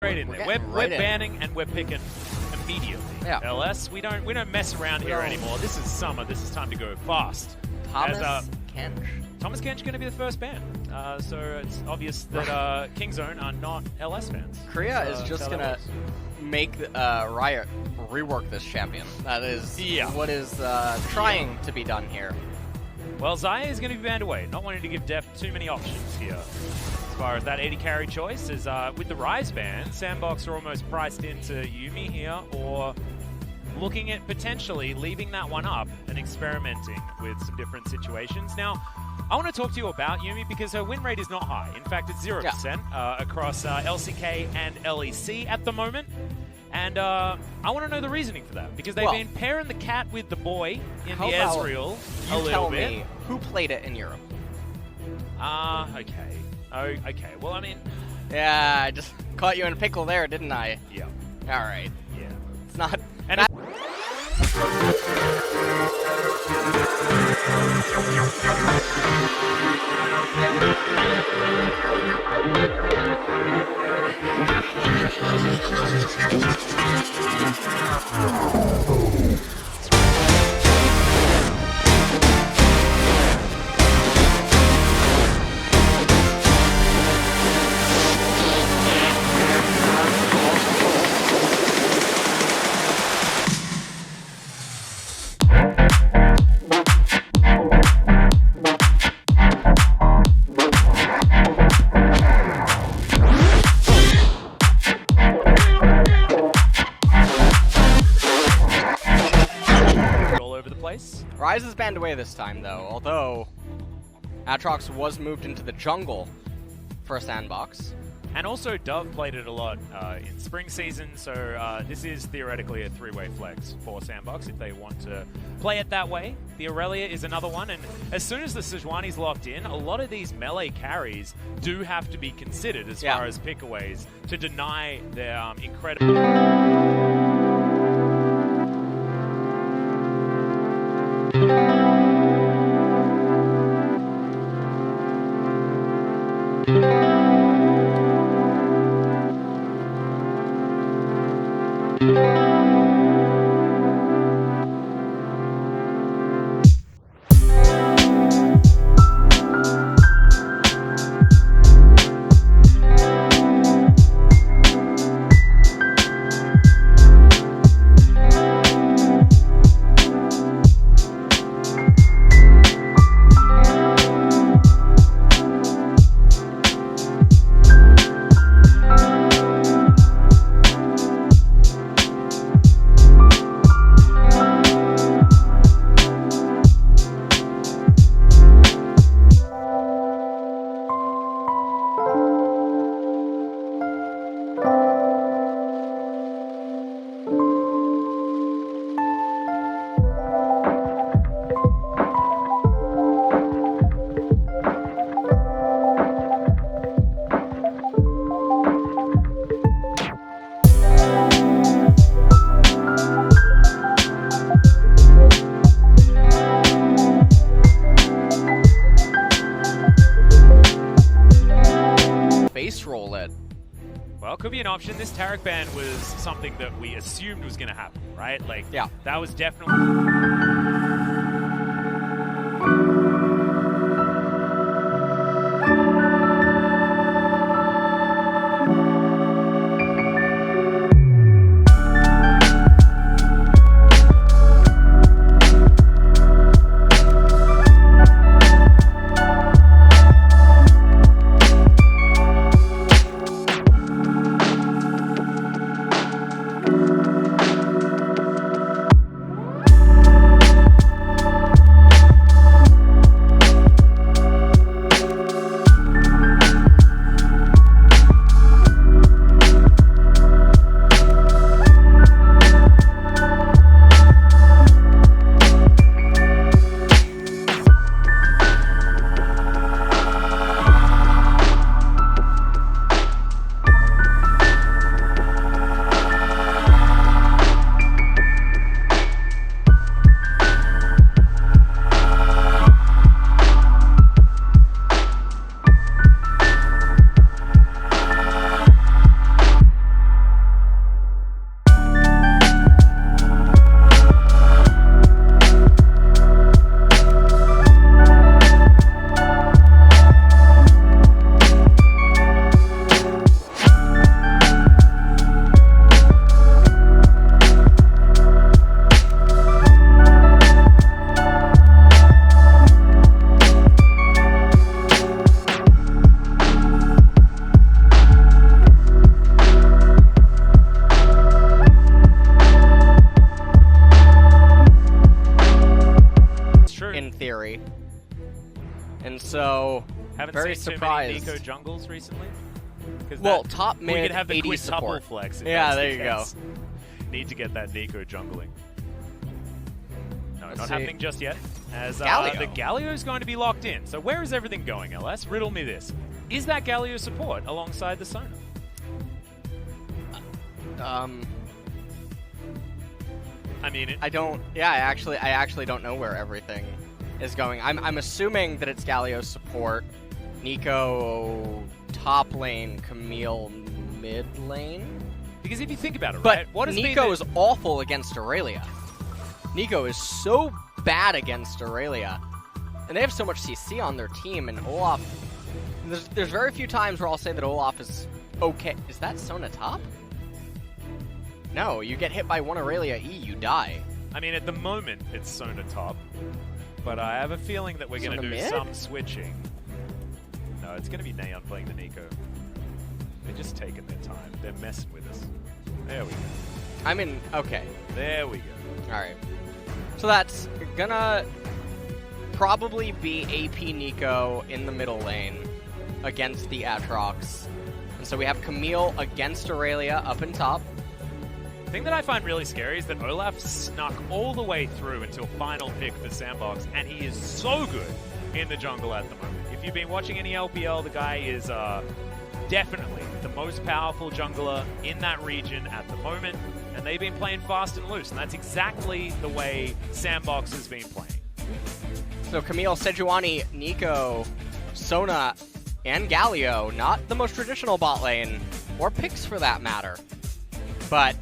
Right in there. We're banning and we're picking immediately. Yeah. LS, we don't mess around here anymore. This is summer. This is time to go fast. Thomas Kench. Thomas Kench going to be the first ban. So it's obvious that Kingzone are not LS fans. Korea is just going to make Riot rework this champion. That is what is trying to be done here. Well, Zaya is going to be banned away, not wanting to give Def too many options here. As far as that 80 carry choice is with the Rise ban, SANDBOX are almost priced into Yuumi here, or looking at potentially leaving that one up and experimenting with some different situations. Now, I want to talk to you about Yuumi because her win rate is not high. In fact, it's 0% across LCK and LEC at the moment. And I want to know the reasoning for that, because they've been pairing the cat with the boy in the Ezreal a little bit. Tell me who played it in Europe. Okay. Okay. Well, I mean... Yeah, I just caught you in a pickle there, didn't I? Yeah. All right. Yeah. It's not... And Rise is banned away this time, though, although Aatrox was moved into the jungle for a SANDBOX. And also, Dove played it a lot in spring season, so this is theoretically a three-way flex for SANDBOX if they want to play it that way. The Aurelia is another one, and as soon as the Sejuani's locked in, a lot of these melee carries do have to be considered as far as pickaways to deny their incredible... roll it. Well, it could be an option. This Taric ban was something that we assumed was going to happen, right? Like, that was definitely... Haven't very seen surprised. too many Nico jungles recently. Well, top mid we could have the AD quintuple support. flex. If Yeah, that's there the you go. case. Need to get that Nico jungling. No, Let's not see. happening just yet. As Galio. the Galio is going to be locked in. So where is everything going, LS? Riddle me this. Is that Galio support alongside the Sona? I mean, I don't. Yeah, I actually don't know where everything is going. I'm assuming that it's Galio's support, Nico top lane, Camille mid lane. because if you think about it, But right? What has Nico been is awful against Aurelia. Nico is so bad against Aurelia, and they have so much CC on their team. And Olaf, there's very few times where I'll say that Olaf is okay. Is that Sona top? No, you get hit by one Aurelia E, you die. I mean, at the moment, it's Sona top. But I have a feeling that we're going to Sona do mid? some switching. No, it's going to be Neon playing the Nico. They're just taking their time. They're messing with us. There we go. I mean, okay. There we go. Alright. So that's gonna probably be AP Nico in the middle lane against the Aatrox. And so we have Camille against Aurelia up in top. The thing that I find really scary is that Olaf snuck all the way through until final pick for SANDBOX, and he is so good in the jungle at the moment. If you've been watching any LPL, the guy is definitely the most powerful jungler in that region at the moment, and they've been playing fast and loose, and that's exactly the way SANDBOX has been playing. So Camille, Sejuani, Nico, Sona, and Galio, not the most traditional bot lane, or picks for that matter. But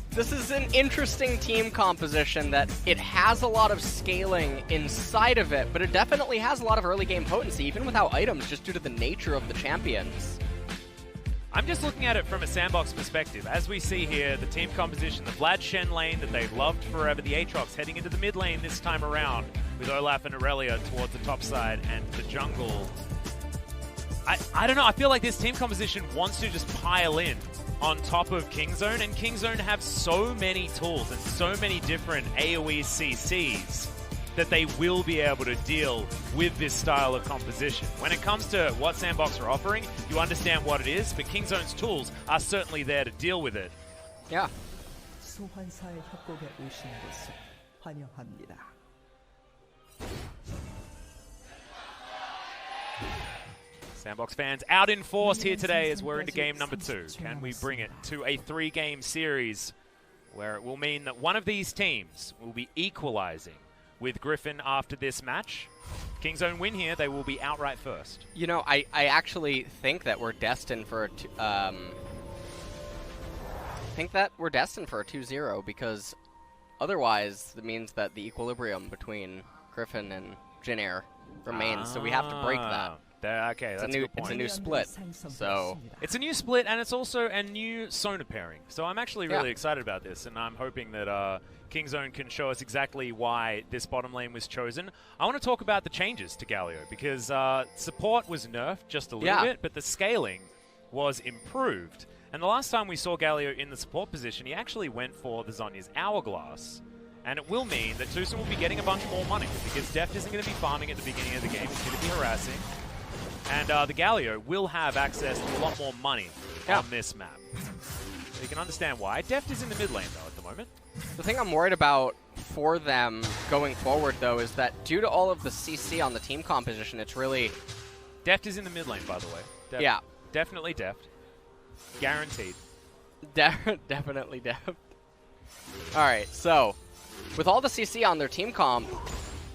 this is an interesting team composition that it has a lot of scaling inside of it, but it definitely has a lot of early game potency, even without items, just due to the nature of the champions. I'm just looking at it from a SANDBOX perspective. As we see here, the team composition, the Vlad Shen lane that they've loved forever, the Aatrox heading into the mid lane this time around with Olaf and Aurelia towards the top side, and the jungle. I don't know, I feel like this team composition wants to just pile in on top of Kingzone, and Kingzone have so many tools and so many different AoE CCs that they will be able to deal with this style of composition. When it comes to what SANDBOX are offering, you understand what it is, but Kingzone's tools are certainly there to deal with it. Yeah. 소환사의 협곡에 오신 것을 환영합니다. SANDBOX fans out in force here today as we're into game number 2. Can we bring it to a 3-game series where it will mean that one of these teams will be equalizing with Griffin after this match? Kingzone win here, they will be outright first. You know, I actually think that we're destined for a 2-0 because otherwise it means that the equilibrium between Griffin and Jin Air remains, so we have to break that. Okay, that's a good point. It's a new split, so... It's a new split, and it's also a new Sona pairing. So I'm actually really excited about this, and I'm hoping that Kingzone can show us exactly why this bottom lane was chosen. I want to talk about the changes to Galio, because support was nerfed just a little bit, but the scaling was improved. And the last time we saw Galio in the support position, he actually went for the Zhonya's Hourglass. And it will mean that Tucson will be getting a bunch more money, because Deft isn't going to be farming at the beginning of the game. He's going to be harassing. And the Galio will have access to a lot more money on this map. So you can understand why. Deft is in the mid lane, though, at the moment. The thing I'm worried about for them going forward, though, is that due to all of the CC on the team composition, it's really... Deft is in the mid lane, by the way. Deft, yeah. Definitely Deft. Guaranteed. Definitely Deft. Alright, so, with all the CC on their team comp,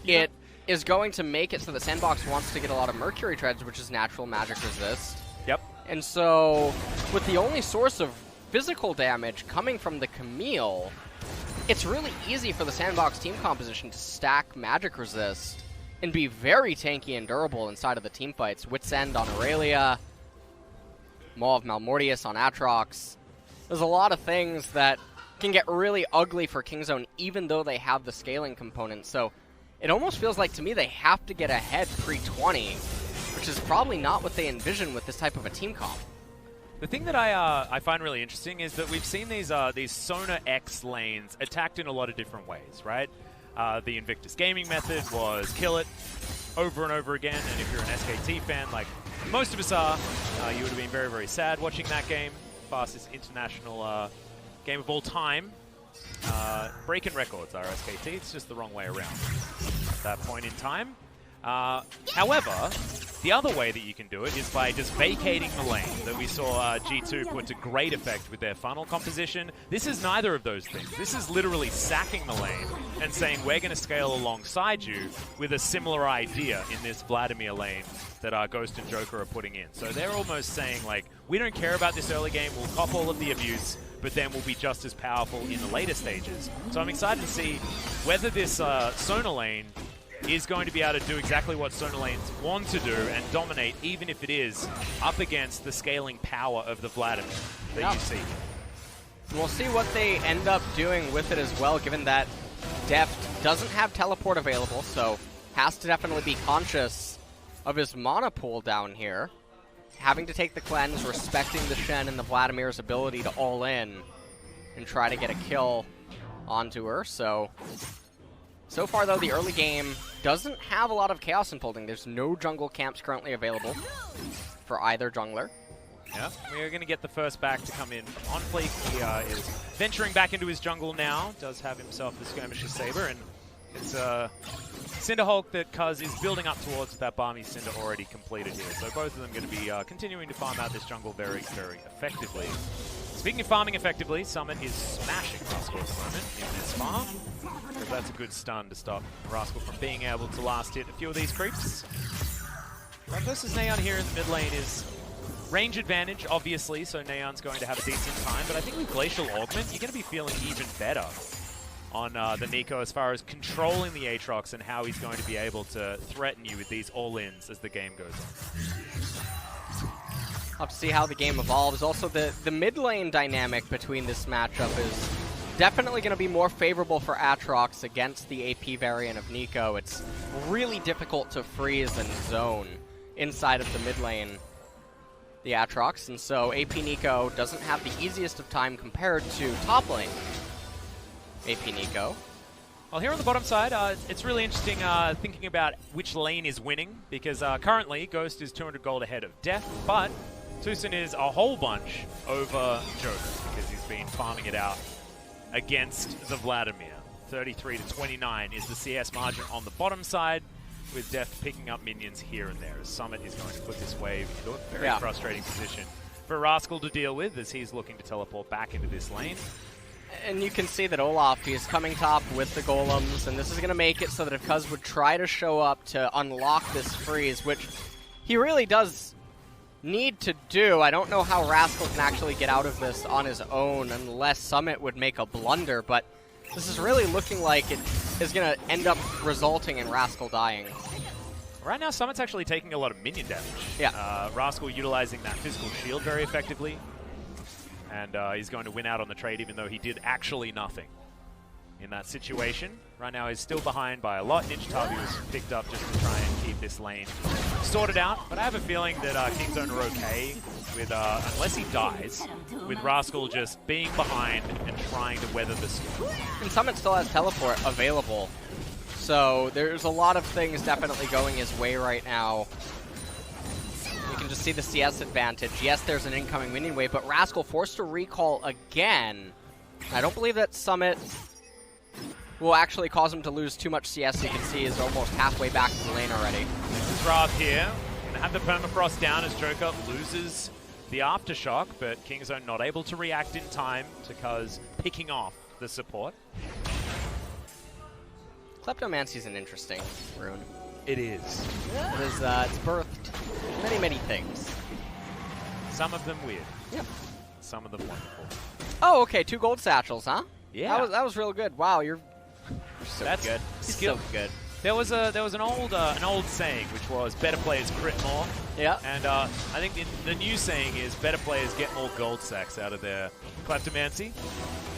it is going to make it so that SANDBOX wants to get a lot of Mercury Treads, which is natural magic resist. Yep. And so, with the only source of physical damage coming from the Camille, it's really easy for the SANDBOX team composition to stack magic resist and be very tanky and durable inside of the team fights. Wit's End on Aurelia, Maw of Malmortius on Aatrox. There's a lot of things that can get really ugly for Kingzone even though they have the scaling component. So it almost feels like to me they have to get ahead pre-20, which is probably not what they envision with this type of a team comp. The thing that I find really interesting is that we've seen these Sona X lanes attacked in a lot of different ways, right? The Invictus gaming method was kill it, over and over again. And if you're an SKT fan, like most of us are, you would have been very, very sad watching that game. Fastest international game of all time. Breaking records are SKT. It's just the wrong way around at that point in time. However, the other way that you can do it is by just vacating the lane that we saw G2 put to great effect with their funnel composition. This is neither of those things. This is literally sacking the lane and saying we're going to scale alongside you with a similar idea in this Vladimir lane that Ghost and Joker are putting in. So they're almost saying, like, we don't care about this early game, we'll cop all of the abuse, but then we'll be just as powerful in the later stages. So I'm excited to see whether this Sona lane is going to be able to do exactly what Sona lanes want to do and dominate, even if it is up against the scaling power of the Vladimir that you see. We'll see what they end up doing with it as well, given that Deft doesn't have teleport available, so has to definitely be conscious of his mana pool down here. Having to take the cleanse, respecting the Shen and the Vladimir's ability to all in and try to get a kill onto her. So far though, the early game doesn't have a lot of chaos unfolding. There's no jungle camps currently available for either jungler. Yeah, we're going to get the first back to come in on Fleek. He is venturing back into his jungle now. Does have himself the Skirmisher Saber, and it's Cinderhulk that Cuz is building up towards that Barmy Cinder already completed here. So both of them going to be continuing to farm out this jungle very, very effectively. Speaking of farming effectively, Summit is smashing Rascal at the moment in this farm. So that's a good stun to stop Rascal from being able to last hit a few of these creeps. But versus Neon here in the mid lane is range advantage, obviously, so Neon's going to have a decent time. But I think with Glacial Augment, you're going to be feeling even better on the Nico as far as controlling the Aatrox and how he's going to be able to threaten you with these all-ins as the game goes on. Have to see how the game evolves. Also, the mid lane dynamic between this matchup is definitely going to be more favorable for Aatrox against the AP variant of Nico. It's really difficult to freeze and zone inside of the mid lane, the Aatrox, and so AP Nico doesn't have the easiest of time compared to top lane AP Nico. Well, here on the bottom side, it's really interesting thinking about which lane is winning, because currently Ghost is 200 gold ahead of Death, but Tucson is a whole bunch over Joker because he's been farming it out against the Vladimir. 33 to 29 is the CS margin on the bottom side, with Death picking up minions here and there as Summit is going to put this wave into a very frustrating position for Rascal to deal with as he's looking to teleport back into this lane. And you can see that Olaf is coming top with the golems, and this is going to make it so that if Cuz would try to show up to unlock this freeze, which he really does need to do, I don't know how Rascal can actually get out of this on his own unless Summit would make a blunder, but this is really looking like it is going to end up resulting in Rascal dying. Right now, Summit's actually taking a lot of minion damage. Yeah. Rascal utilizing that physical shield very effectively. And he's going to win out on the trade, even though he did actually nothing in that situation. Right now, he's still behind by a lot. Ninjatabi was picked up just to try and keep this lane sorted out. But I have a feeling that Kingzone are okay with, unless he dies, with Rascal just being behind and trying to weather the storm. And Summit still has teleport available. So there's a lot of things definitely going his way right now. You can just see the CS advantage. Yes, there's an incoming minion wave, but Rascal forced to recall again. I don't believe that Summit will actually cause him to lose too much CS. You can see he's almost halfway back to the lane already. This is Rav here. Gonna have the permafrost down as Joker loses the aftershock, but Kingzone not able to react in time to Cuz picking off the support. Kleptomancy's an interesting rune. It is. It is, it's birthed many, many things. Some of them weird. Yep. Some of them wonderful. Oh, okay, 2 gold satchels, huh? Yeah. That was real good. Wow, you're so That's good. skill. So good. There was an old saying which was better players crit more. Yeah. And I think the new saying is better players get more gold sacks out of their Kleptomancy.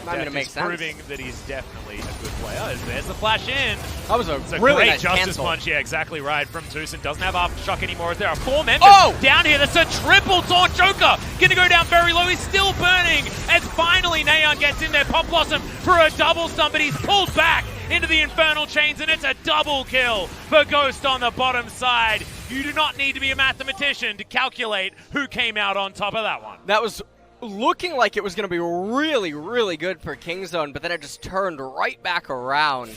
I mean, it makes sense. Proving that he's definitely a good player. There's the flash in. That was a It's a really great nice justice cancel. punch. Yeah, exactly right. From Tucson. Doesn't have aftershock anymore. There are 4 members down here. That's a triple taunt. Joker gonna go down very low. He's still burning as finally Neon gets in there. Pop Blossom for a double stun, but he's pulled back into the Infernal Chains, and it's a double kill for Ghost on the bottom side. You do not need to be a mathematician to calculate who came out on top of that one. That was looking like it was going to be really, really good for Kingzone, but then it just turned right back around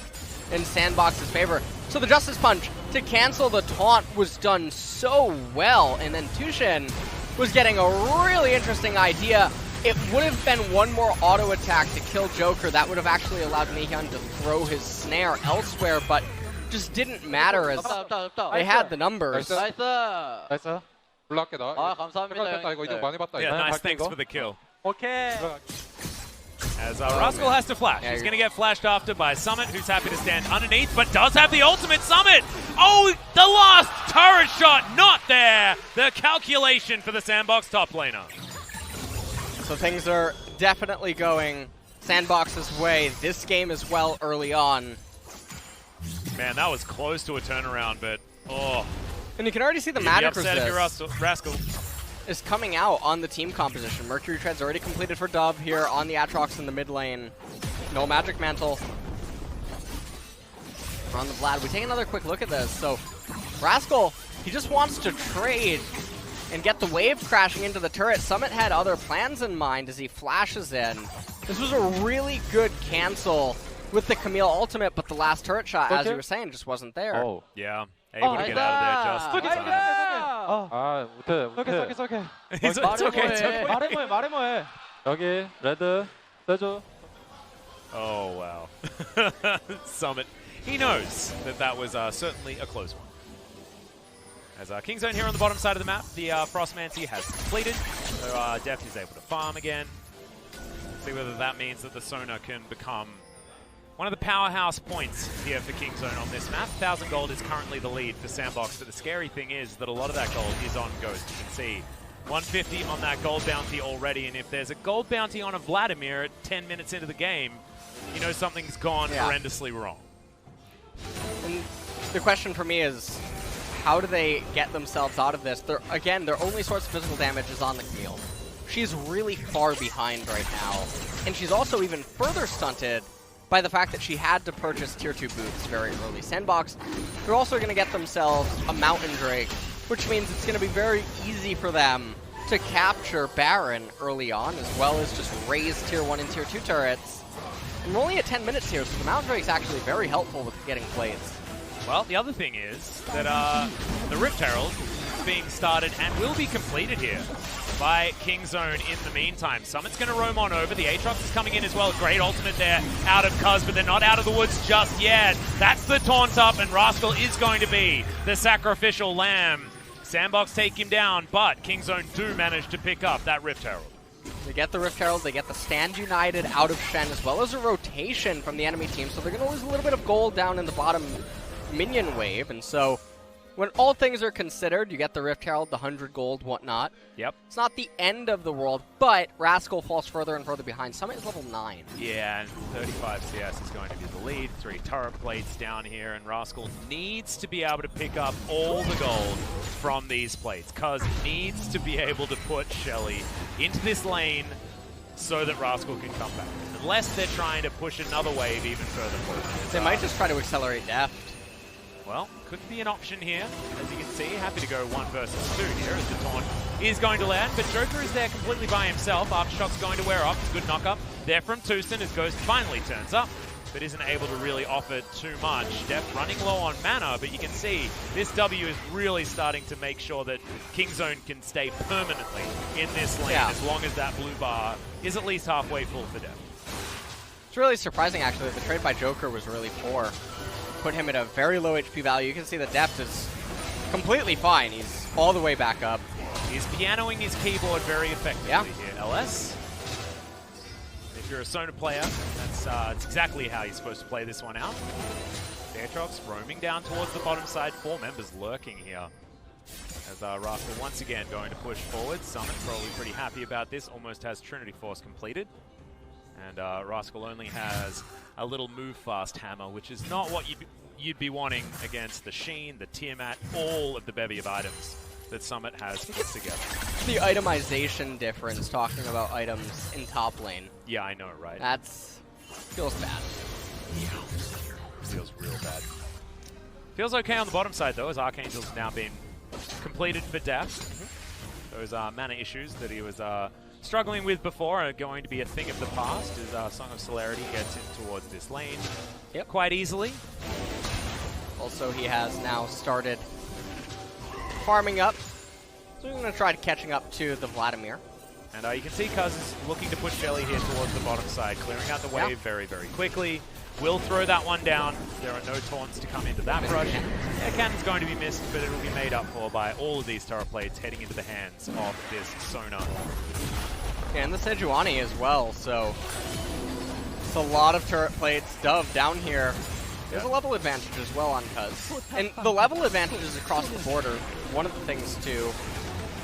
in SANDBOX's favor. So the Justice Punch to cancel the taunt was done so well, and then Tushin was getting a really interesting idea. It would have been one more auto attack to kill Joker. That would have actually allowed Mihyun to throw his snare elsewhere, but just didn't matter as they had the numbers. 나이스. 올라갈게 나. 감사합니다. 이거 이동 많이 봤다. Yeah, 이거. nice, 갈게, thanks 이거. for the kill. 오케이. As Rascal has to flash. Yeah, He's going to get flashed after by Summit, who's happy to stand underneath, but does have the ultimate. Summit! Oh, the last turret shot, not there! The calculation for the SANDBOX top laner. So things are definitely going SANDBOX's way this game as well early on. Man, that was close to a turnaround, but oh. And you can already see the You'd be magic upset if you're resist Rascal. is coming out on the team composition. Mercury Tread's already completed for Dove here on the Aatrox in the mid lane. No Magic Mantle on the Vlad. We take another quick look at this. So Rascal, he just wants to trade and get the wave crashing into the turret. Summit had other plans in mind as he flashes in. This was a really good cancel with the Camille ultimate, but the last turret shot, as you were saying, just wasn't there. Oh. Yeah, able to get out of there just in time. 아, 못해. 쏘게. It's okay, it's okay. 말해 뭐해. 여기 레드 떼줘. Oh, wow. Summit. He knows that was certainly a close one. As Kingzone here on the bottom side of the map, the Frostmancy has completed, so Deft is able to farm again. See whether that means that the Sona can become one of the powerhouse points here for Kingzone on this map. 1,000 gold is currently the lead for SANDBOX, but the scary thing is that a lot of that gold is on Ghost. You can see 150 on that gold bounty already, and if there's a gold bounty on a Vladimir at 10 minutes into the game, you know something's gone horrendously wrong. And the question for me is, how do they get themselves out of this? Again, their only source of physical damage is on the Camille. She's really far behind right now, and she's also even further stunted by the fact that she had to purchase tier 2 boots very early. SANDBOX, they're also going to get themselves a Mountain Drake, which means it's going to be very easy for them to capture Baron early on, as well as just raise tier 1 and tier 2 turrets. And we're only at 10 minutes here, so the Mountain Drake's actually very helpful with getting plates. Well, the other thing is that the Rift Herald is being started and will be completed here by Kingzone in the meantime. Summit's going to roam on over. The Aatrox is coming in as well. Great ultimate there out of Cuz, but they're not out of the woods just yet. That's the taunt up, and Rascal is going to be the sacrificial lamb. SANDBOX take him down, but Kingzone do manage to pick up that Rift Herald. They get the Rift Herald, they get the Stand United out of Shen, as well as a rotation from the enemy team, so they're going to lose a little bit of gold down in the bottom minion wave, and so when all things are considered, you get the Rift Herald, the 100 gold, whatnot. Yep. It's not the end of the world, but Rascal falls further and further behind. Summit is level 9. Yeah, and 35 CS is going to be the lead. 3 turret plates down here, and Rascal needs to be able to pick up all the gold from these plates. Cuz needs to be able to put Shelly into this lane so that Rascal can come back. Unless they're trying to push another wave even further forward. They might just try to accelerate Deft. Well, could be an option here. As you can see, happy to go 1 versus 2 here as the taunt is going to land. But Joker is there completely by himself. Aftershock's going to wear off. Good knock-up there from Tucson as Ghost finally turns up, but isn't able to really offer too much. Deft running low on mana, but you can see this W is really starting to make sure that Kingzone can stay permanently in this lane as long as that blue bar is at least halfway full for Deft. It's really surprising, actually, that the trade by Joker was really poor. Put him at a very low HP value. You can see the Deft is completely fine. He's all the way back up. He's pianoing his keyboard very effectively here. LS, if you're a Sona player, that's exactly how you're supposed to play this one out. Aatrox roaming down towards the bottom side. 4 members lurking here. As Rascal once again going to push forward. Summit probably pretty happy about this. Almost has Trinity Force completed. And Rascal only has a little move fast hammer, which is not what you'd be wanting against the Sheen, the Tiamat, all of the bevy of items that Summit has put together. The itemization difference, talking about items in top lane. Yeah, I know, right? Feels bad. feels real bad. Feels okay on the bottom side, though, as Archangel's now been completed for death. Those mana issues that he was struggling with before are going to be a thing of the past, as Song of Celerity gets in towards this lane quite easily. Also, he has now started farming up, so we're going to try catching up to the Vladimir. And you can see Cuz is looking to push Shelly here towards the bottom side, clearing out the wave very, very quickly. Will throw that one down. There are no taunts to come into that rush. Yeah, Cannon's going to be missed, but it'll be made up for by all of these turret plates heading into the hands of this Sona. And the Sejuani as well, so it's a lot of turret plates. Dove down here. There's a level advantage as well on Cuz. And the level advantages across the board are one of the things to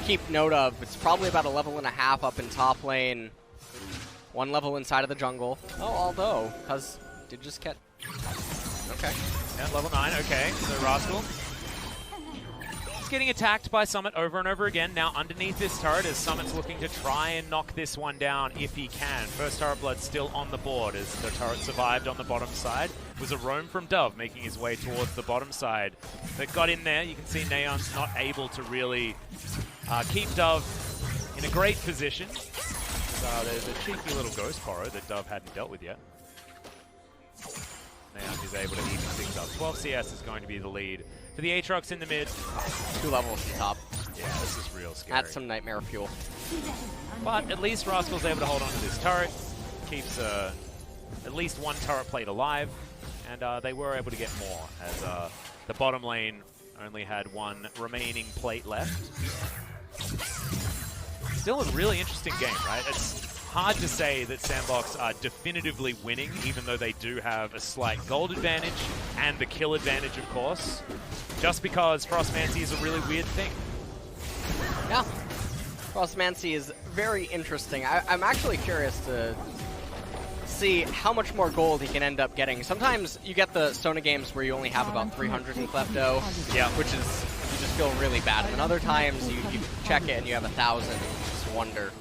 keep note of. It's probably about a level and a half up in top lane. 1 level inside of the jungle. Oh, although, Cuz did just get... Okay. Yeah, level 9, okay. So Rascal is getting attacked by Summit over and over again. Now underneath this turret as Summit's looking to try and knock this one down if he can. First turret blood still on the board as the turret survived on the bottom side. It was a roam from Dove making his way towards the bottom side. But got in there. You can see Neon's not able to really keep Dove in a great position. There's a cheeky little ghost borrow that Dove hadn't dealt with yet. Neon is able to even things up. 12 CS is going to be the lead for the Aatrox in the mid. 2 levels at the top. Yeah, this is real scary. That's some nightmare fuel. But at least Rascal's able to hold on to this turret. Keeps at least 1 turret plate alive. And they were able to get more as the bottom lane only had 1 remaining plate left. Still a really interesting game, right? It's hard to say that SANDBOX are definitively winning, even though they do have a slight gold advantage and the kill advantage, of course, just because Frostmancy is a really weird thing. Yeah. Frostmancy is very interesting. I'm actually curious to see how much more gold he can end up getting. Sometimes you get the Sona games where you only have about 300 in Klepto, which is, you just feel really bad. And other times you check it and you have 1,000 and you just wonder.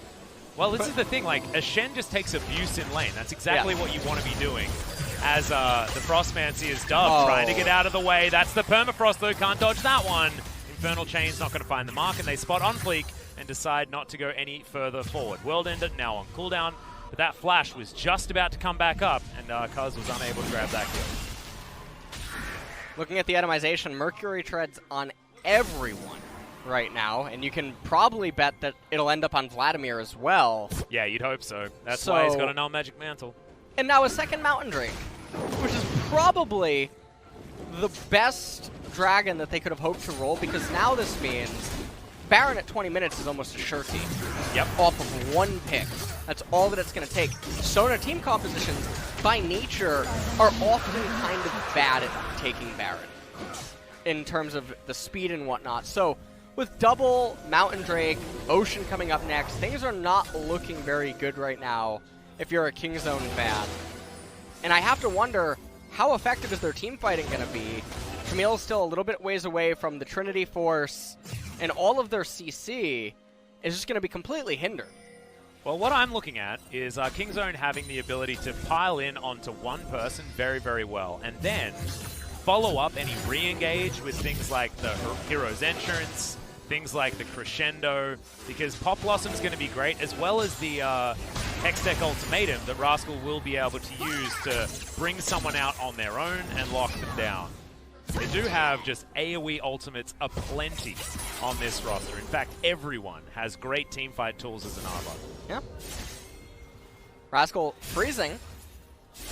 Well, this is the thing, like, a Shen just takes abuse in lane. That's exactly what you want to be doing. As the Frostmancy is Dove trying to get out of the way. That's the Permafrost, though. Can't dodge that one. Infernal Chain's not going to find the mark, and they spot on Fleek and decide not to go any further forward. World Ender now on cooldown, but that flash was just about to come back up, and Cuz was unable to grab that kill. Looking at the itemization, Mercury treads on everyone right now, and you can probably bet that it'll end up on Vladimir as well. Yeah, you'd hope so. That's why he's got a null magic mantle. And now a second Mountain Drake, which is probably the best dragon that they could have hoped to roll, because now this means Baron at 20 minutes is almost a surety. Yep. Off of 1 pick. That's all that it's going to take. Sona team compositions, by nature, are often kind of bad at taking Baron in terms of the speed and whatnot. So with double Mountain Drake, Ocean coming up next, things are not looking very good right now if you're a Kingzone fan. And I have to wonder, how effective is their team fighting going to be? Camille's still a little bit ways away from the Trinity Force, and all of their CC is just going to be completely hindered. Well, what I'm looking at is Kingzone having the ability to pile in onto one person very, very well, and then follow up any re-engage with things like the Hero's Entrance, things like the Crescendo, because Pop Blossom's going to be great, as well as the Hextech Ultimatum that Rascal will be able to use to bring someone out on their own and lock them down. They do have just AoE ultimates aplenty on this roster. In fact, everyone has great teamfight tools as an arbor. Yeah. Rascal freezing,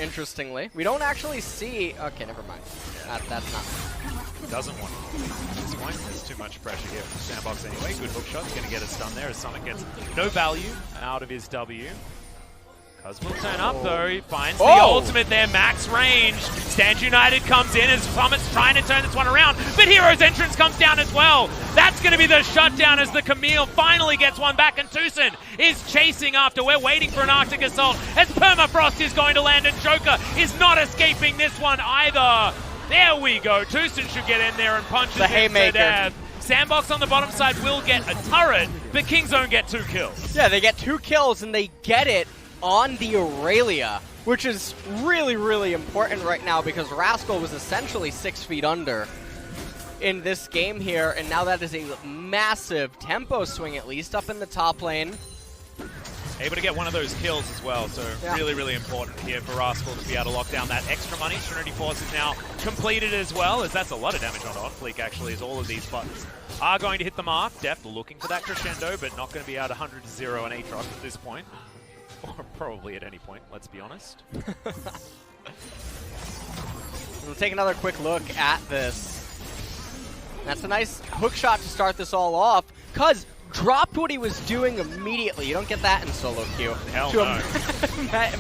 interestingly. We don't actually see... Okay, never mind. Yeah. That's not... Doesn't want to. This point, there's too much pressure here from SANDBOX anyway. Good hook shot. Going to get a stun there as Summit gets no value out of his W. Cuz will turn up though, he finds the ultimate there, max range. Stand United comes in as Summit's trying to turn this one around, but Hero's Entrance comes down as well. That's going to be the shutdown as the Camille finally gets one back, and Tucson is chasing after. We're waiting for an Arctic Assault as Permafrost is going to land, and Joker is not escaping this one either. There we go, Tucson should get in there and punch the haymaker to death. SANDBOX on the bottom side will get a turret, but Kingzone get 2 kills. Yeah, they get 2 kills, and they get it on the Aurelia, which is really, really important right now because Rascal was essentially 6 feet under in this game here, and now that is a massive tempo swing, at least up in the top lane. Able to get one of those kills as well, so Yeah. really, really important here for Rascal to be able to lock down that extra money. Trinity Force is now completed as well, as that's a lot of damage on Fleek actually, as all of these buttons are going to hit the mark. Deft looking for that crescendo, but not going to be able to 100-0 an Aatrox at this point. Or probably at any point, let's be honest. We'll take another quick look at this. That's a nice hook shot to start this all off. Cuz dropped what he was doing immediately. You don't get that in solo queue. Hell to no.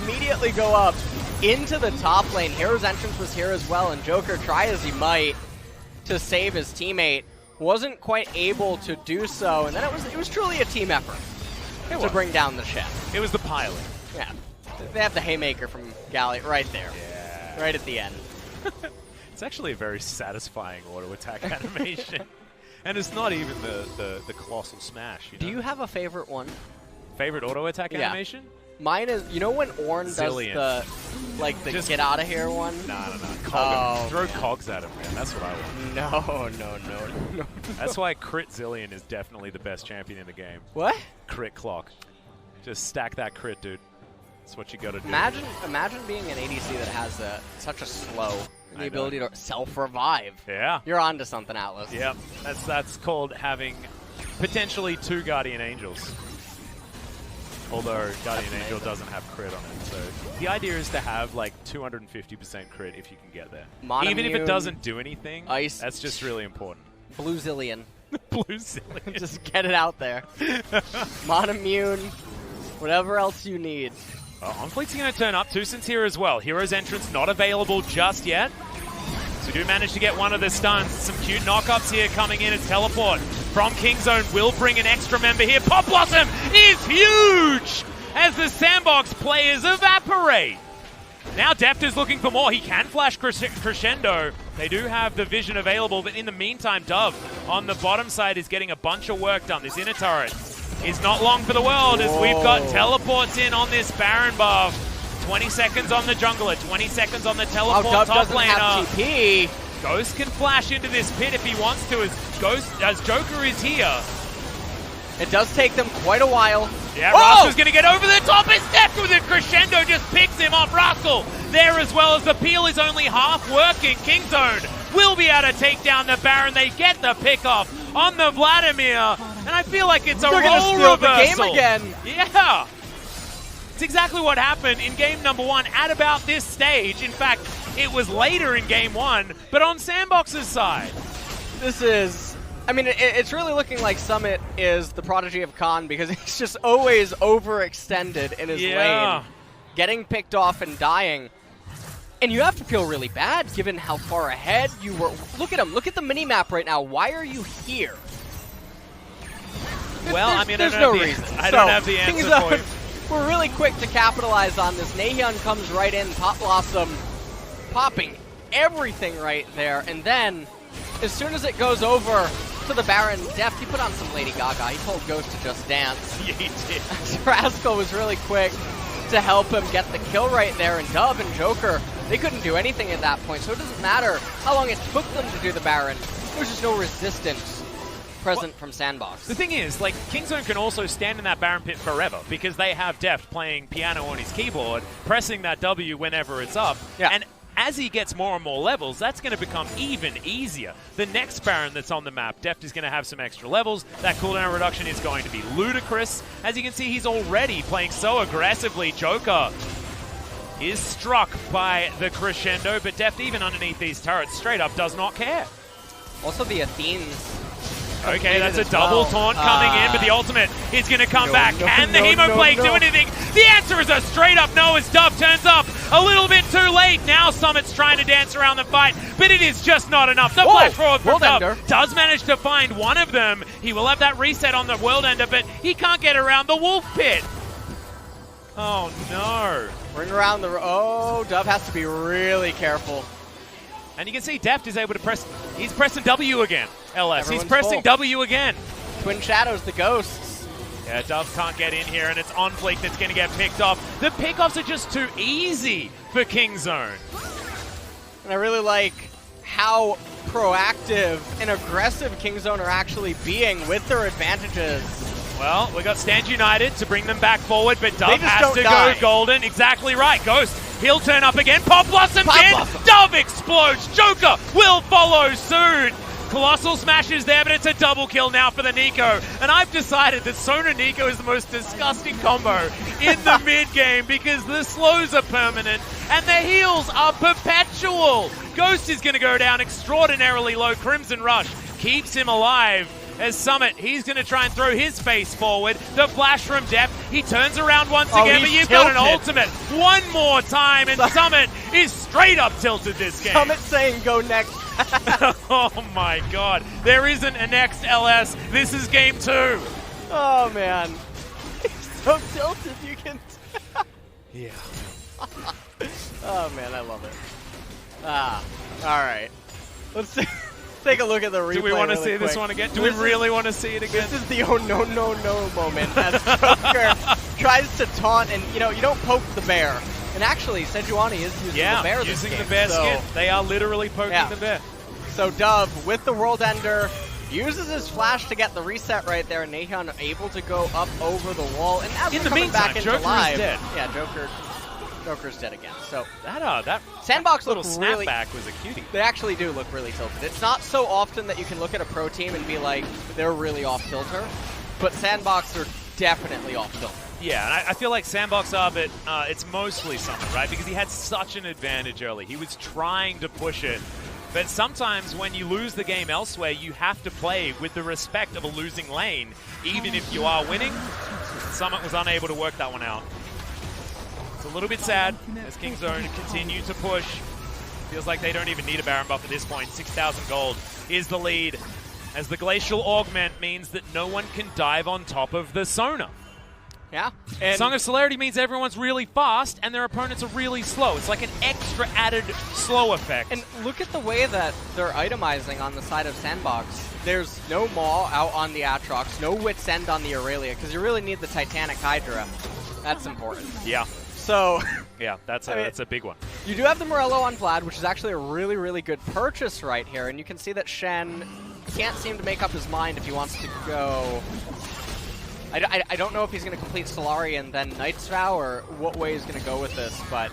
immediately go up into the top lane. Hero's entrance was here as well, and Joker, try as he might to save his teammate, wasn't quite able to do so. And then it was truly a team effort to bring down the chef. It was the pilot. Yeah, they have the haymaker from Galley right there, right at the end. It's actually a very satisfying auto attack animation. And it's not even the colossal smash. You know? Do you have a favorite one? Favorite auto attack animation? Mine is, you know when Ornn Zillion. does the Just get out of here one? Nah. Oh, Throw cogs at him, man. That's what I want. No. That's why Crit Zillion is definitely the best champion in the game. What? Crit clock. Just stack that crit, dude. That's what you gotta do. Imagine being an ADC that has such a slow, I the know. ability to self-revive. Yeah. You're onto something, Atlas. Yep. That's called having potentially 2 Guardian Angels. Although Guardian Angel doesn't have crit on it, so the idea is to have like 250% crit if you can get there. Even if it doesn't do anything, Ice. that's just really important. Blue Zillion. Blue Zillion. Just get it out there. Monomune, whatever else you need. Onfleet's going to turn up. 2 Cents here as well. Hero's entrance not available just yet. So we do manage to get one of the stuns. Some cute knockups here coming in as teleport from Kingzone will bring an extra member here. Pop Blossom is huge as the SANDBOX players evaporate. Now Deft is looking for more. He can flash Crescendo. They do have the vision available, but in the meantime, Dove on the bottom side is getting a bunch of work done. This inner turret is not long for the world as we've got teleports in on this Baron buff. 20 seconds on the jungler, 20 seconds on the teleport Dove top doesn't laner. have TP. Ghost can flash into this pit if he wants to, as Joker is here. It does take them quite a while. Yeah, Whoa! Rascal's going to get over the top. It's Deft with a crescendo, just picks him off. Rascal there as well, as the peel is only half working. Kingzone will be able to take down the Baron. They get the pick off on the Vladimir, and I feel like it's a They're gonna role steal reversal. the game again. Yeah. It's exactly what happened in game number 1 at about this stage. In fact, it was later in game 1, but on SANDBOX's side. This is, I mean, it's really looking like Summit is the prodigy of Khan because he's just always overextended in his lane, getting picked off and dying. And you have to feel really bad given how far ahead you were. Look at him. Look at the mini-map right now. Why are you here? Well, I mean, there's I no don't reason. I don't have the answer for you. We're really quick to capitalize on this. Nahyun comes right in, Pop Blossom popping everything right there. And then, as soon as it goes over to the Baron, Deft, he put on some Lady Gaga. He told Ghost to just dance. Yeah, he did. Rascal was really quick to help him get the kill right there. And Dove and Joker, they couldn't do anything at that point. So it doesn't matter how long it took them to do the Baron. There's just no resistance present from SANDBOX. The thing is, like, Kingzone can also stand in that Baron pit forever because they have Deft playing piano on his keyboard, pressing that W whenever it's up. Yeah. And as he gets more and more levels, that's going to become even easier. The next Baron that's on the map, Deft is going to have some extra levels. That cooldown reduction is going to be ludicrous. As you can see, he's already playing so aggressively. Joker is struck by the crescendo, but Deft, even underneath these turrets, straight up does not care. Also the Athenes. Okay, that's a double taunt coming in, but the ultimate is going to come back. Can the Hemoplague do anything? The answer is a straight up no as Dove turns up a little bit too late. Now Summit's trying to dance around the fight, but it is just not enough. The flash forward from Dove does manage to find one of them. He will have that reset on the World Ender, but he can't get around the Wolf Pit. Oh no. Ring around the... Oh, Dove has to be really careful. And you can see Deft is able to press... He's pressing W again, LS. Everyone's He's pressing full. W again. Twin Shadows, the Ghosts. Yeah, Dove can't get in here, and it's On Fleek that's going to get picked off. The pickoffs are just too easy for Kingzone. And I really like how proactive and aggressive Kingzone are actually being with their advantages. Well, we got Stand United to bring them back forward, but Dove just has don't to die. go golden. Exactly right. Ghost, he'll turn up again. Pop Blossom's Pop in. Blossom. Dove explodes. Joker will follow soon. Colossal smashes there, but it's a double kill now for the Nico. And I've decided that Sona Nico is the most disgusting combo in the mid game because the slows are permanent and the heals are perpetual. Ghost is going to go down extraordinarily low. Crimson Rush keeps him alive. As Summit, he's going to try and throw his face forward. The flash from Depth. He turns around once again, but you've got an ultimate one more time, and Summit is straight up tilted this game. Summit saying go next. Oh my god. There isn't a next LS. This is game 2. Oh man. He's so tilted, you can Yeah. Oh man, I love it. Alright. Let's take a look at the replay. Do we want to really see this quick. one again? Do we really want to see it again? This is the oh no no no moment as Joker tries to taunt, and you don't poke the bear. And actually, Sejuani is using the bear this using game, the bear so, skin. They are literally poking the bear. So Dove with the World Ender uses his flash to get the reset right there, and Nahon able to go up over the wall. And as In we're the coming meantime, back into Joker live, is dead. Yeah, Joker's dead again. So That SANDBOX little look really, snapback was a cutie. they actually do look really tilted. It's not so often that you can look at a pro team and be like, they're really off kilter, but SANDBOX are definitely off kilter. Yeah, and I feel like SANDBOX are, but it's mostly Summit, right? Because he had such an advantage early. He was trying to push it. But sometimes when you lose the game elsewhere, you have to play with the respect of a losing lane, even if you are winning. Summit was unable to work that one out. It's a little bit sad as Kingzone continue to push. Feels like they don't even need a Baron buff at this point. 6,000 gold is the lead, as the Glacial Augment means that no one can dive on top of the Sona. Yeah. And Song of Celerity means everyone's really fast and their opponents are really slow. It's like an extra added slow effect. And look at the way that they're itemizing on the side of SANDBOX. There's no Maw out on the Aatrox, no Wit's End on the Aurelia, because you really need the Titanic Hydra. That's important. Yeah. So Yeah, that's a big one. you do have the Morello on Vlad, which is actually a really, really good purchase right here. And you can see that Shen can't seem to make up his mind if he wants to go. I don't know if he's going to complete Solari and then Knight's Vow, or what way he's going to go with this, but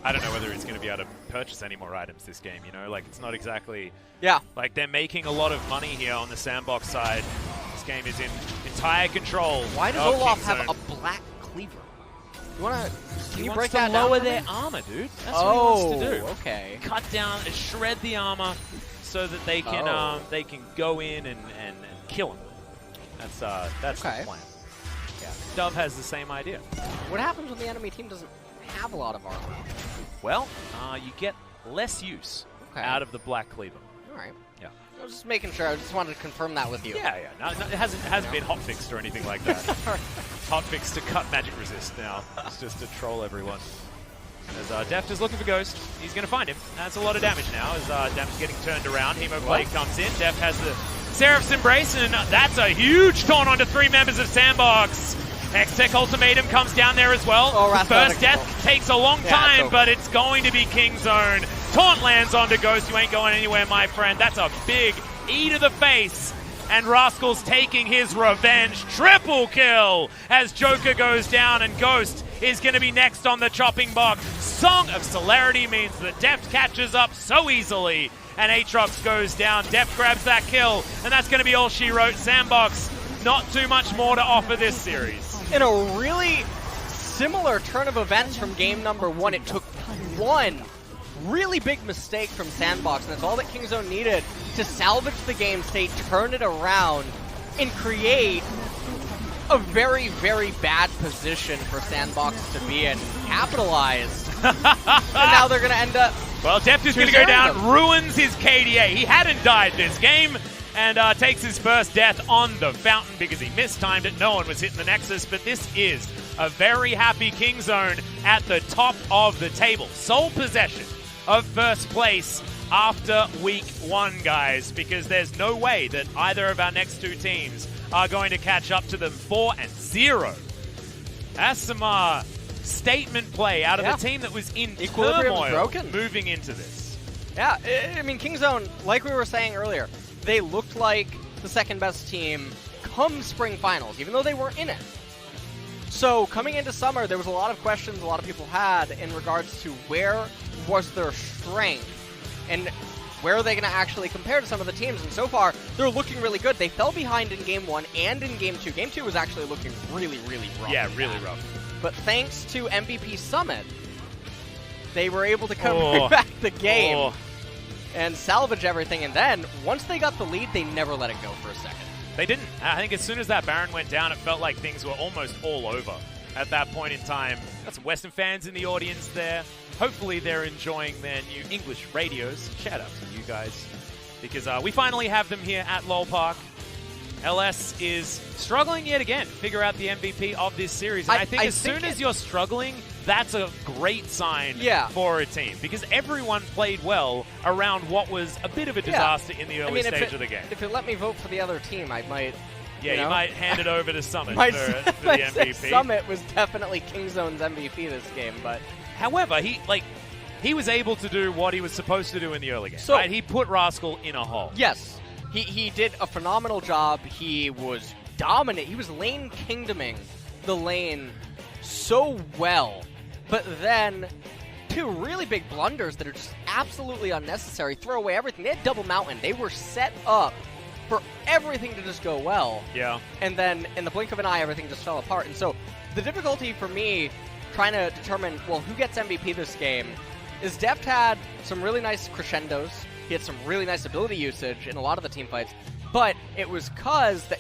I don't know whether he's going to be able to purchase any more items this game, you know? Like, it's not exactly... yeah. Like, they're making a lot of money here on the SANDBOX side. This game is in entire control. Why does of Olaf have Kingzone. a black cleaver? You want to... Can you He break wants to that down lower for me? their armor, dude. That's what he wants to do. Okay. Cut down, shred the armor, so that they can go in and kill him. That's Okay. the plan. Yeah. Dove has the same idea. What happens when the enemy team doesn't have a lot of armor? Well, you get less use out of the Black Cleaver. All right. Yeah. I was just making sure. I just wanted to confirm that with you. Yeah. No, it hasn't been hotfixed or anything like that. Hotfixed to cut magic resist now. It's just to troll everyone. As Deft is looking for Ghost, he's going to find him. That's a lot of damage now as damage getting turned around. Hemoblade comes in. Deft has the Seraph's Embrace, and that's a huge taunt onto 3 members of SANDBOX. Hextech Ultimatum comes down there as well. Oh, The first death takes a long time, but it's going to be Kingzone. Taunt lands onto Ghost. You ain't going anywhere, my friend. That's a big E to the face. And Rascal's taking his revenge. Triple kill as Joker goes down, and Ghost is going to be next on the chopping block. Song of Celerity means that Deft catches up so easily, and Aatrox goes down. Deft grabs that kill, and that's going to be all she wrote. SANDBOX, not too much more to offer this series. In a really similar turn of events from game number 1, it took one really big mistake from SANDBOX, and that's all that Kingzone needed to salvage the game state, turn it around, and create a very, very bad position for SANDBOX to be in. Capitalized. And now they're going to end up... Well, Deft is going to go down, ruins his KDA. He hadn't died this game, and takes his first death on the Fountain because he mistimed it. No one was hitting the Nexus, but this is a very happy Kingzone at the top of the table. Sole possession of first place after week 1, guys, because there's no way that either of our next 2 teams are going to catch up to them. 4-0. That's some statement play out of the team that was in Equilibrium's turmoil broken. moving into this. Yeah, I mean, Kingzone, like we were saying earlier, they looked like the second best team come spring finals, even though they weren't in it. So coming into summer, there was a lot of questions a lot of people had in regards to where was their strength and where are they going to actually compare to some of the teams. And so far, they're looking really good. They fell behind in Game 1 and in Game 2. Game 2 was actually looking really, really rough. Yeah, really rough. But thanks to MVP Summit, they were able to come back the game and salvage everything. And then, once they got the lead, they never let it go for a second. They didn't. I think as soon as that Baron went down, it felt like things were almost all over at that point in time. Got some Western fans in the audience there. Hopefully they're enjoying their new English radios. Shout out to you guys. Because we finally have them here at LOL Park. LS is struggling yet again to figure out the MVP of this series. And I think as soon as you're struggling, that's a great sign for a team. Because everyone played well around what was a bit of a disaster in the early stage of the game. If it let me vote for the other team, I might... Yeah, you might hand it over to Summit for the MVP. Summit was definitely Kingzone's MVP this game, but... However, he was able to do what he was supposed to do in the early game, so, right? He put Rascal in a hole. Yes. He did a phenomenal job. He was dominant. He was lane kingdoming the lane so well. But then, 2 really big blunders that are just absolutely unnecessary. Throw away everything. They had double mountain. They were set up for everything to just go well. Yeah. And then, in the blink of an eye, everything just fell apart. And so, the difficulty for me trying to determine, well, who gets MVP this game, is Deft had some really nice crescendos. He had some really nice ability usage in a lot of the team fights, but it was Cuz that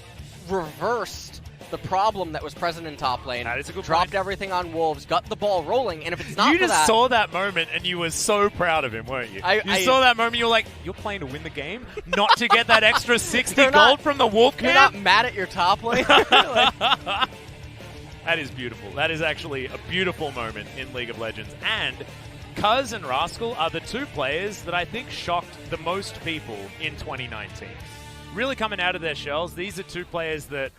reversed the problem that was present in top lane. That is a good dropped point. Everything on Wolves, got the ball rolling, and if it's not you just saw that moment and you were so proud of him, weren't you? You saw that moment, you were like, you're playing to win the game, not to get that extra 60 gold from the Wolf camp? You're not mad at your top lane? That is beautiful. That is actually a beautiful moment in League of Legends. And Cuz and Rascal are the 2 players that I think shocked the most people in 2019. Really coming out of their shells. These are 2 players that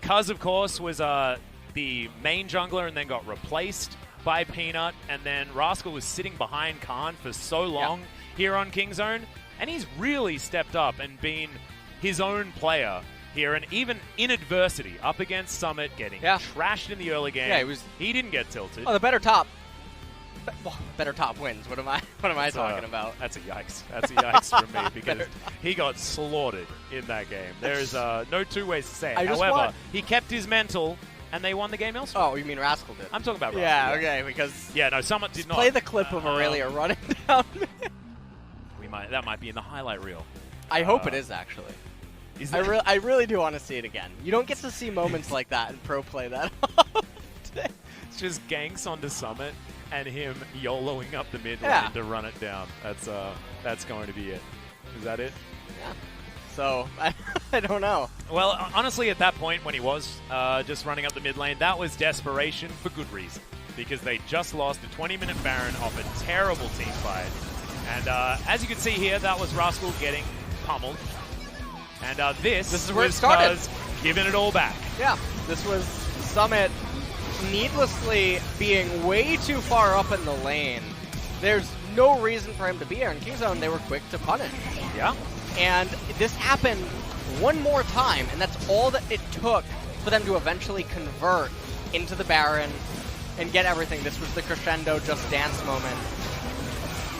Cuz, of course, was the main jungler and then got replaced by Peanut. And then Rascal was sitting behind Khan for so long here on Kingzone. And he's really stepped up and been his own player here. And even in adversity, up against Summit, getting trashed in the early game. Yeah, he didn't get tilted. Oh, the better top. Better top wins. What am I talking about? That's a yikes. That's a yikes from me because he got slaughtered in that game. There's no 2 ways to say it. However, he kept his mental and they won the game elsewhere. Oh, you mean Rascal did? I'm talking about Rascal. Yeah, okay, because... Yeah, no, Summit did not. Play the clip of Aurelia running down. That might be in the highlight reel. I hope it is, actually. I really do want to see it again. You don't get to see moments like that in pro play that often. It's just ganks onto Summit and him YOLOing up the mid lane to run it down. That's going to be it. Is that it? Yeah. So, I don't know. Well, honestly, at that point when he was just running up the mid lane, that was desperation for good reason. Because they just lost a 20-minute Baron off a terrible team fight. And as you can see here, that was Rascal getting pummeled. And this is where it started. Giving it all back. Yeah, this was Summit needlessly being way too far up in the lane. There's no reason for him to be here. In Kingzone, they were quick to punish. Yeah. And this happened one more time, and that's all that it took for them to eventually convert into the Baron and get everything. This was the crescendo Just Dance moment.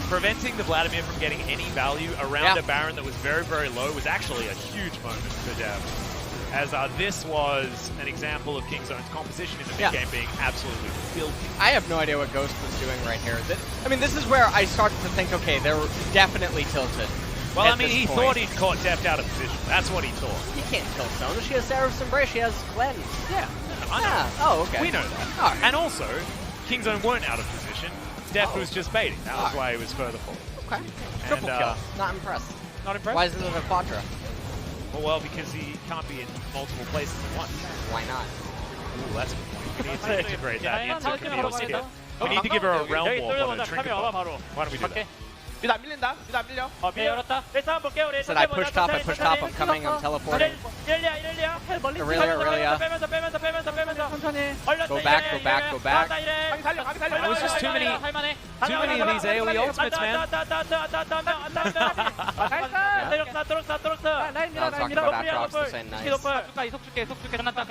Preventing the Vladimir from getting any value around a Baron that was very, very low was actually a huge moment for Dev. As this was an example of Kingzone's composition in the mid game being absolutely filthy. I have no idea what Ghost was doing right here. I mean, this is where I started to think, okay, they're definitely tilted. Well, I mean, he thought he'd caught Deft out of position. That's what he thought. You can't kill Sona. She has Seraph's Embrace. She has Cleanse. Yeah, I know. Oh, okay. We know that. Right. And also, Kingzone weren't out of position. Deft was just baiting. That was why he was further forward. Okay. Triple kill. Not impressed. Not impressed? Why isn't it a Quadra? Well, because he can't be in multiple places at once. Why not? Ooh, that's a good point. We need to integrate that into Camille's kit. We need to give her a realm warp on her trinket bomb. Why don't we do that? 미드 안 밀린다. 미드 안 밀려. 미드 열었다. 레이스 한번 볼게요. 우리 Said I push top, I push top, I'm coming, I'm teleporting. 이렐리아. Aurelia. 빼면서. 천천히. Go back, go back, go back. 강이 살려. 강이 살려. It was just too many of these AoE ultimates, man. Now talking about Atrox to say nice. 이속 줄게. 끝났다.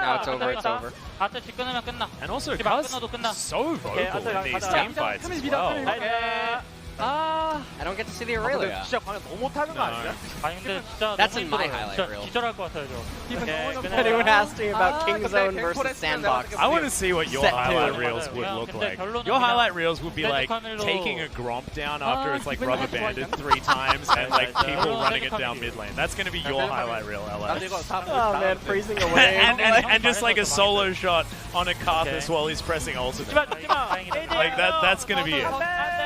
Now it's over, it's over. 아트 집 끊으면 끝나. And also, 끝나도 Cuz 끝나. so vocal in these team fights as well. I don't get to see the Aurelia. 진짜 광이 너무 타는 거 아니야? 아니 근데 진짜 That's 너무 in my 힘들어요. highlight 진짜 reel. 기절할 것 같아요 저. Anyone asked me about Kingzone versus Sandbox. I want to see what your Set highlight two. reels would Yeah, look 근데 like. 결론은 Your 그냥 highlight reels would be like 셀프카멜로- taking a Gromp down after it's like rubber banded 3 times and like people running it down mid lane. That's going to be your highlight reel, LS. Oh man, freezing away. And just like a solo shot on a Karthus while he's pressing ultimate. Like that's going to be it.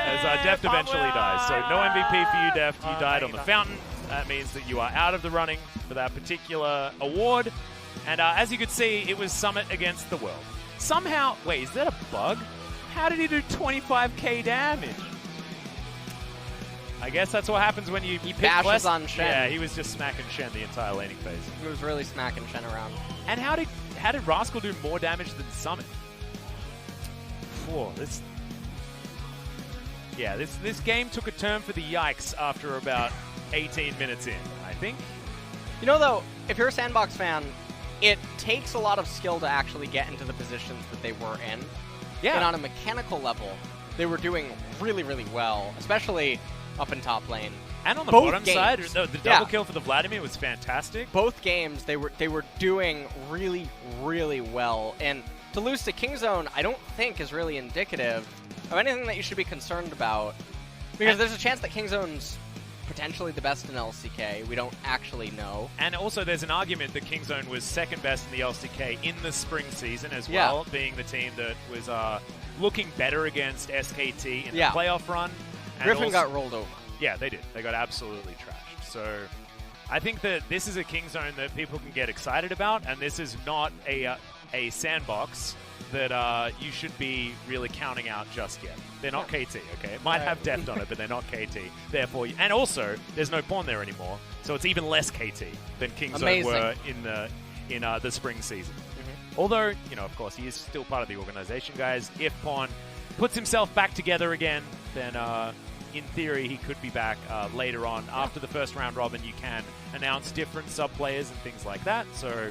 As Deft eventually dies. So no MVP for you, Deft. You died on the fountain. That means that you are out of the running for that particular award. And as you could see, it was Summit against the world. Somehow, wait, is that a bug? How did he do 25k damage? I guess that's what happens when you pick bashes less. on Shen. Yeah, he was just smacking Shen the entire laning phase. He was really smacking Shen around. And how did Rascal do more damage than Summit? Whoa, this game took a turn for the yikes after about 18 minutes in, I think. You know though, if you're a Sandbox fan, it takes a lot of skill to actually get into the positions that they were in. Yeah. And on a mechanical level, they were doing really, really well, especially up in top lane. And on the Both bottom games. side, the double kill for the Vladimir was fantastic. Both games, they were doing really, really well. And to lose to Kingzone, I don't think is really indicative of anything that you should be concerned about. Because there's a chance that Kingzone's potentially the best in LCK. We don't actually know. And also there's an argument that Kingzone was second best in the LCK in the spring season as well, being the team that was looking better against SKT in the playoff run. And Griffin also, got rolled over. Yeah, they did. They got absolutely trashed. So I think that this is a Kingzone that people can get excited about, and this is not a Sandbox that you should be really counting out just yet. They're not KT, okay? It might have Deft on it, but they're not KT. Therefore, and also, there's no pawn there anymore, so it's even less KT than Kingzone were in the spring season. Although, you know, of course, he is still part of the organization, guys. If Pawn puts himself back together again, then in theory, he could be back later on. After the first round robin, you can announce different sub-players and things like that. So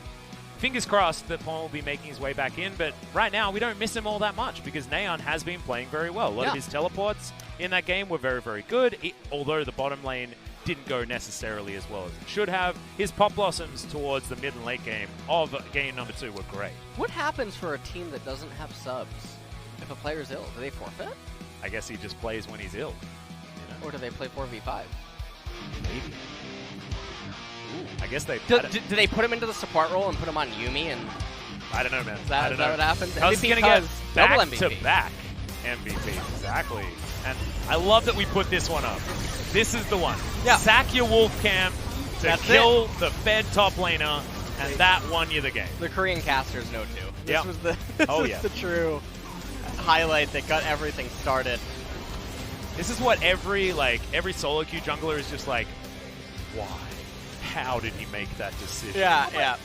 fingers crossed that Pawn will be making his way back in. But right now, we don't miss him all that much because Neon has been playing very well. A lot of his teleports in that game were very, very good, although the bottom lane didn't go necessarily as well as it should have. His pop blossoms towards the mid and late game of game number 2 were great. What happens for a team that doesn't have subs? If a player's ill, do they forfeit? I guess he just plays when he's ill. You know? Or do they play 4v5? Maybe. I guess they... Do they put him into the support role and put him on Yuumi? And I don't know, man. Is that what happens? Cuz MVP going to get double MVP. back-to-back MVP. Exactly. And I love that we put this one up. This is the one. Yeah. Sack your wolf camp to kill the Fed top laner, and that won you the game. The Korean casters know too. This was the the true highlight that got everything started. This is what every solo queue jungler is just like, why? How did he make that decision? Yeah, yeah.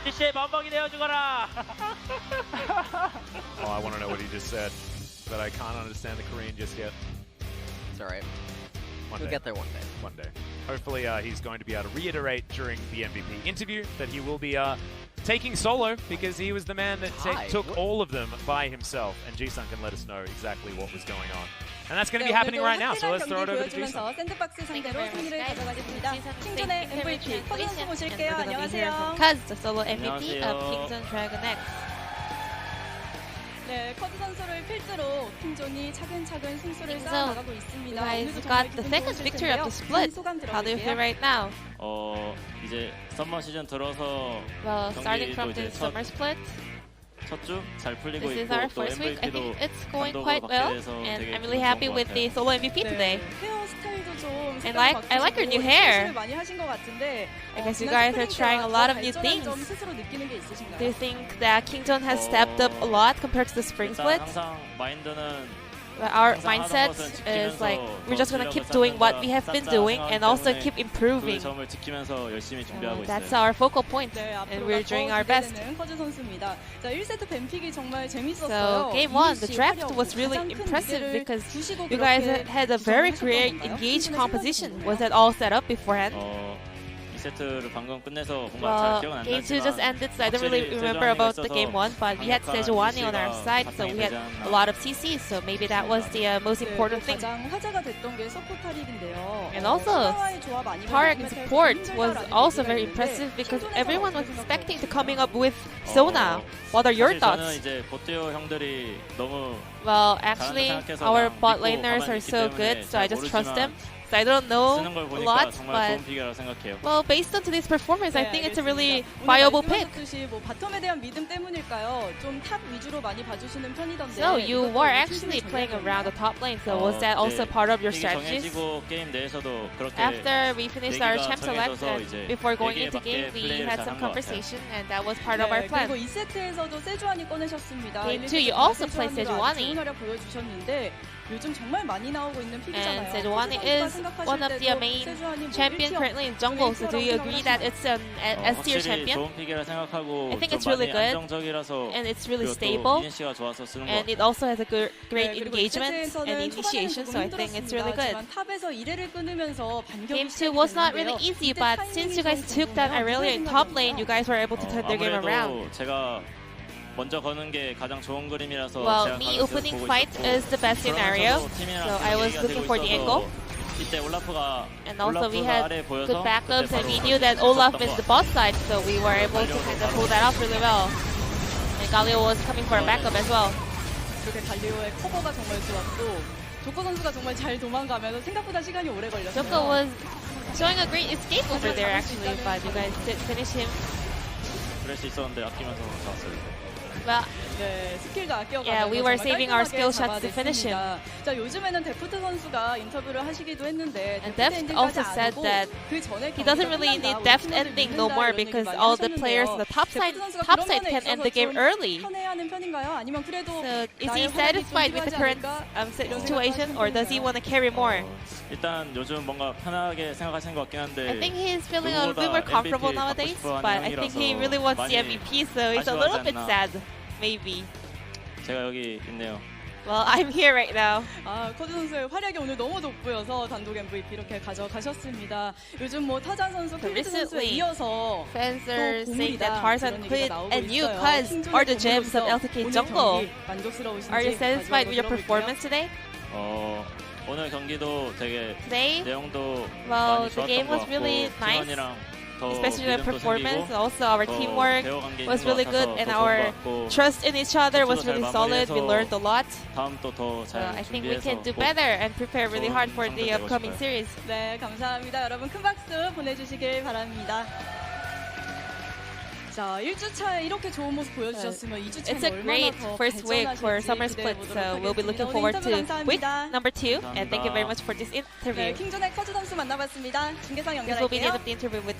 CC의 멍멍이 내어주거라. Oh, I want to know what he just said, but I can't understand the Korean just yet. It's alright. We'll get there one day. One day. Hopefully he's going to be able to reiterate during the MVP interview that he will be taking solo because he was the man that took all of them by himself. And Ji-Sun can let us know exactly what was going on. And that's going to be happening right now, so let's throw it over to Ji-Sun. 샌드박스 상대로 승리를 가져가겠습니다. 킹존의 MVP 커즈 선수 모실게요. 안녕하세요. Kuz, the solo MVP of Kingzone DragonX. 네, 커즈 선수를 필두로 킹존이 차근차근 승수를 Kingzone, 쌓아나가고 you 있습니다. guys 오늘도 got 정말 the 기분 second 좋으실 victory of 텐데요. the split. 소감 How do you feel 들어볼게요. right now? 이제 썸머 시즌 들어서 Well, starting 경기도 from 이제 the 첫 summer split, This is our first week. I think it's going quite well, and I'm really happy with the solo MVP today. 헤어스타일도 좀 And I like your new hair. 많이 하신 것 같은데 I guess you guys are trying a lot of new things. 좀 스스로 느끼는 게 있으신가요? Do you think that Kingdom has stepped up a lot compared to the spring split? 항상 마인드는 Our mindset is like we're just gonna keep doing what we have been doing and also keep improving. 점을 지키면서 열심히 준비하고 That's 있어요. our focal point, 네, and 앞으로가 we're 더 doing our best. 기대되는 커즈 선수입니다. 자, 1세트 뱀픽이 정말 재밌었어요. So game one, the draft was really impressive because you guys had a very great engaged composition. Was that all set up beforehand? 이 세트를 방금 끝내서 뭔가 Well, 잘 기억은 안 game 2 just 나지만 ended, so I don't really remember about the game 1, but we had Sejuani on our side, so we had a lot of CCs, so maybe that was the most important thing. 가장 화제가 됐던 게 서포 타릭인데요. And also, 스타와의 조합 아니면 Tarek 메탈 support was 힘들다라는 also 얘기가 very 있는데 impressive because 킹존에서 everyone was 어떻게 expecting to coming up with Sona. What are your 사실 저는 thoughts? 이제 보트요 형들이 너무 Well, actually, 생각해서 our 그냥 bot 믿고 laners are 가만히 so 있기 good, 때문에 so I 잘 just trust 모르지만 them. So I don't know 쓰는 걸 a 보니까 lot, 정말 but 좋은 픽이라고 생각해요. well, based on today's performance, I think it's a really 알겠습니다. viable 오늘 pick. 말씀하셨듯이 뭐 바텀에 대한 믿음 때문일까요? 좀 탑 위주로 많이 봐주시는 편이던데. So you 이것도 were 요즘 actually 신의 playing 전략이었나요? around the top lane, so was that also part of your 픽이 strategies? 정해지고 게임 내에서도 그렇게 After we finished our 얘기가 champ select 정해져서 and 이제 before going 얘기에 into 맞게 game, we 플레이를 had 잘한 some 것 같아요. conversation, and that was part of our plan. 그리고 2세트에서도 세주안이 꺼내셨습니다. Game 1, two, you 2세트 also play 세주안으로 Sejuani. 좋은 활약 보여주셨는데 요즘 정말 많이 나오고 있는 픽이잖아요. And Sejuani is one of the main champion currently in jungle, so do you agree that it's an S tier 확실히 champion? 좋은 픽이라 생각하고 I think 좀 it's really 많이 good, 안정적이라서 and it's really 그리고 또 stable, 이엔씨가 좋아서 쓰는 것 and 같아요. it also has a great 네, 그리고 engagement 2세트에서는 and initiation, so I think it's really good. 탑에서 1회를 끊으면서 반격이 Game 2 was not really easy, but since you guys took that Irelia in top lane, you guys were able to turn their game around. 아무래도 제가 먼저 거는 게 가장 좋은 그림이라서 Well, 제가 me 가면서 opening 보고 fight 있었고, is the best scenario, 그러면서도 팀이랑 so 계속 I was 얘기가 looking 되고 for the 있어서 angle. 이때 올라프가 And also we 올라프가 had 아래에 보여서 good backups, 그때 and we 바로 knew that Olaf 썼던 is 것 the bot side, so we were able to kind of pull that off really well. And Galio was coming for a backup as well. 그렇게 갈리오의 커버가 정말 좋았고 조코 선수가 정말 잘 도망가면서 생각보다 시간이 오래 걸렸어요. Joko was showing a great escape over there actually, but you guys did finish him. 그럴 수 있었는데 아끼면서 잡았어요. Well, 네, 스킬도 아껴가면서 Yeah, we were 정말 saving our 깔끔하게 skill shots to finish him. 잡아냈습니다. 자, 요즘에는 데프트 선수가 인터뷰를 하시기도 했는데 And 데프트 Deft 엔딩까지 also 안 said 오고 that 그 전에 he doesn't 경기가 really 끝난다, need 우리 depth 팀원들 ending 믿는다, no more 이런 얘기 because 많이 all the 하셨는데요. players on the top side 데프트 선수가 그런 can 면에 end the game 있어서 좀 early. 편해하는 편인가요? 아니면 그래도 So is 나의 he 활약이 satisfied with the 좀 current 필요하지 않을까? 이런 situation, 생각도 or does he 하시는 want to carry more? 일단 요즘 뭔가 편하게 생각하시는 것 같긴 한데 I think he's feeling a bit more comfortable nowadays, but I think he really wants the MVP, so it's a little bit sad, maybe. 제가 여기 있네요. Well, I'm here right now. 아, 커즈 선수의 활약이 오늘 너무 돋보여서 단독 MVP 이렇게 가져가셨습니다. 요즘 뭐 타잔 선수, 클리드 선수에 Recently, 이어서 Fans 또 are saying that 보물이다 Tarzan, 그런 Clit, 얘기가 나오고 and you, 있어요. Cuz, 킹존의 are the gems of 보물로서 LCK 오늘 jungle. 경기 만족스러우신지 Are you satisfied with your 마지막으로 performance today? 오늘 경기도 되게 Today, 내용도 well, 많이 the 좋았던 game 것 was 같고 really nice, 팀원이랑 더 especially the 믿음도 performance, 생기고 also our 더 teamwork 배워간 게 was 있는 것 really good, 같아서 and 더 좋은 our 것 같고 trust in each other was 잘 really solid. We 마무리해서 learned a lot. 다음 또 더 잘 I think we 준비해서 can do 꼭 better and prepare really 좋은 hard for 성적 the 내고 upcoming 싶어요. series. 네, 감사합니다. 여러분 큰 박수 보내주시길 바랍니다. 자, 1주차에 이렇게 좋은 모습 보여주셨으면 2주차에 It's a great first week for summer split, so we'll be looking forward to week number 2. And thank you very much for this 네, interview. 킹존의 커즈 선수 만나봤습니다. 중계상 This will be the end 연결할게요. of the interview with